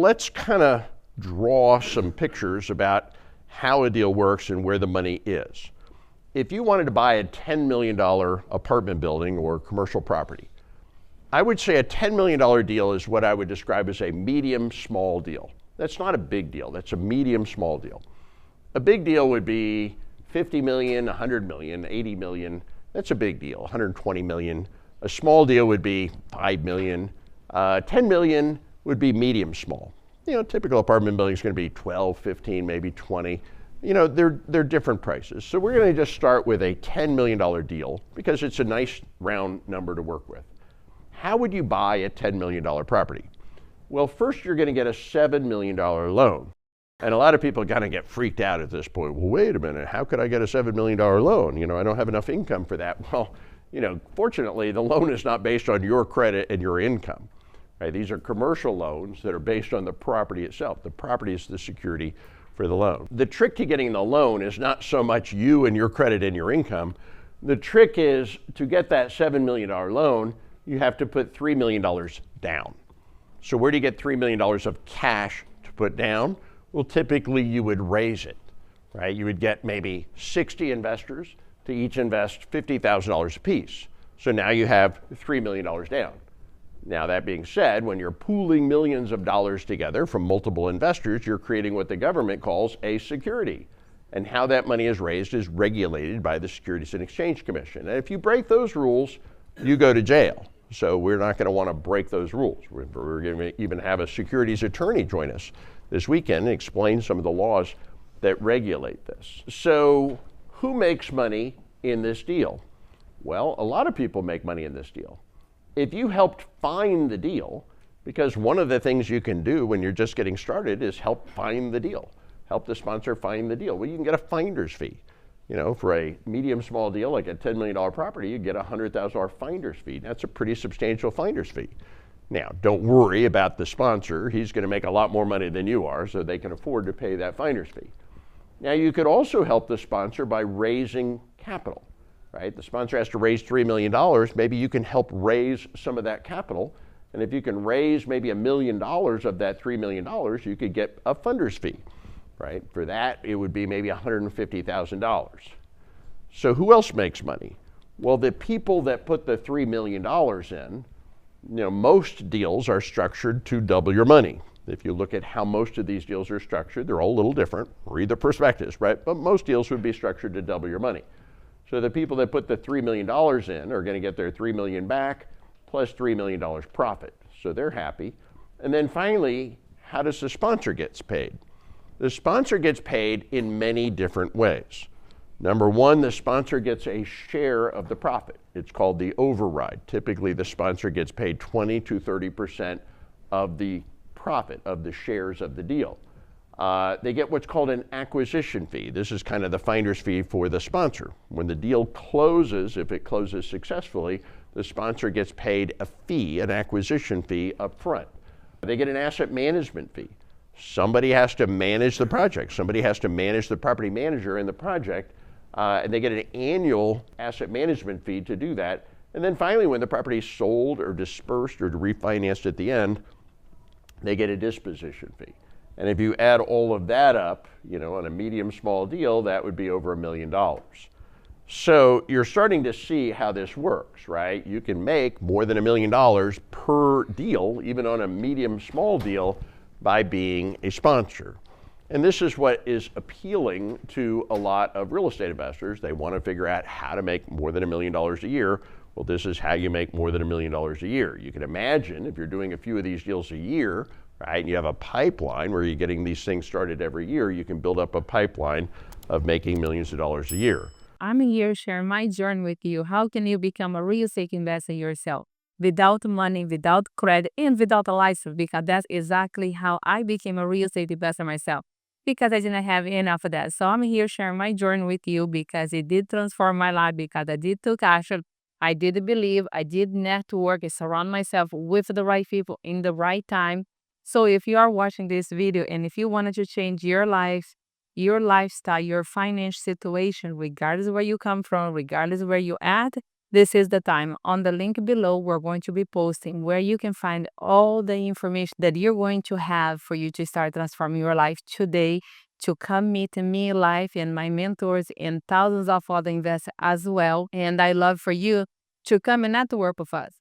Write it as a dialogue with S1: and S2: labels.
S1: let's kind of draw some pictures about how a deal works and where the money is. If you wanted to buy a $10 million apartment building or commercial property, I would say a $10 million deal is what I would describe as a medium small deal. That's not a big deal, that's a medium small deal. A big deal would be 50 million, 100 million, 80 million. That's a big deal, 120 million. A small deal would be 5 million. 10 million would be medium small. You know, typical apartment building is going to be 12, 15, maybe 20. You know, they're different prices. So we're going to just start with a $10 million deal because it's a nice round number to work with. How would you buy a $10 million property? Well, first you're going to get a $7 million loan. And a lot of people kind of get freaked out at this point. Well, wait a minute, how could I get a $7 million loan? You know, I don't have enough income for that. Well, you know, fortunately, the loan is not based on your credit and your income. Right? These are commercial loans that are based on the property itself. The property is the security for the loan. The trick to getting the loan is not so much you and your credit and your income. The trick is to get that $7 million loan, you have to put $3 million down. So where do you get $3 million of cash to put down? Well, typically you would raise it, right? You would get maybe 60 investors to each invest $50,000 apiece. So now you have $3 million down. Now that being said, when you're pooling millions of dollars together from multiple investors, you're creating what the government calls a security. And how that money is raised is regulated by the Securities and Exchange Commission. And if you break those rules, you go to jail. So we're not going to want to break those rules. We're going to even have a securities attorney join us this weekend and explain some of the laws that regulate this. So who makes money in this deal? Well, a lot of people make money in this deal. If you helped find the deal, because one of the things you can do when you're just getting started is help find the deal, help the sponsor find the deal. Well, you can get a finder's fee. You know, for a medium small deal like a $10 million property, you get a $100,000 finder's fee. That's a pretty substantial finder's fee. Now, don't worry about the sponsor. He's going to make a lot more money than you are, so they can afford to pay that finder's fee. Now, you could also help the sponsor by raising capital, right? The sponsor has to raise $3 million. Maybe you can help raise some of that capital. And if you can raise maybe $1 million of that $3 million, you could get a funder's fee, right? For that, it would be maybe $150,000. So who else makes money? Well, the people that put the $3 million in, you know, most deals are structured to double your money. If you look at how most of these deals are structured, they're all a little different. Read the prospectus, right? But most deals would be structured to double your money. So the people that put the $3 million in are going to get their $3 million back plus $3 million profit. So they're happy. And then finally, how does the sponsor get paid? The sponsor gets paid in many different ways. Number one, the sponsor gets a share of the profit. It's called the override. Typically, the sponsor gets paid 20 to 30% of the profit of the shares of the deal. They get what's called an acquisition fee. This is kind of the finder's fee for the sponsor. When the deal closes, if it closes successfully, the sponsor gets paid a fee, an acquisition fee up front. They get an asset management fee. Somebody has to manage the project. Somebody has to manage the property manager in the project, and they get an annual asset management fee to do that. And then finally, when the property is sold or dispersed or refinanced at the end, they get a disposition fee. And if you add all of that up, you know, on a medium small deal, that would be over $1 million. So you're starting to see how this works, right? You can make more than $1 million per deal, even on a medium small deal, by being a sponsor. And this is what is appealing to a lot of real estate investors. They want to figure out how to make more than $1 million a year. Well, this is how you make more than $1 million a year. You can imagine if you're doing a few of these deals a year, right, and you have a pipeline where you're getting these things started every year, you can build up a pipeline of making millions of dollars a year.
S2: I'm here sharing my journey with you. How can you become a real estate investor yourself? Without money, without credit, and without a license, because that's exactly how I became a real estate investor myself, because I didn't have enough of that. So I'm here sharing my journey with you because it did transform my life, because I did take action. I did believe, I did network, and surround myself with the right people in the right time. So if you are watching this video and if you wanted to change your life, your lifestyle, your financial situation, regardless of where you come from, regardless of where you're at, this is the time. On the link below, we're going to be posting where you can find all the information that you're going to have for you to start transforming your life today, to come meet me live and my mentors and thousands of other investors as well. And I love for you to come and network with us.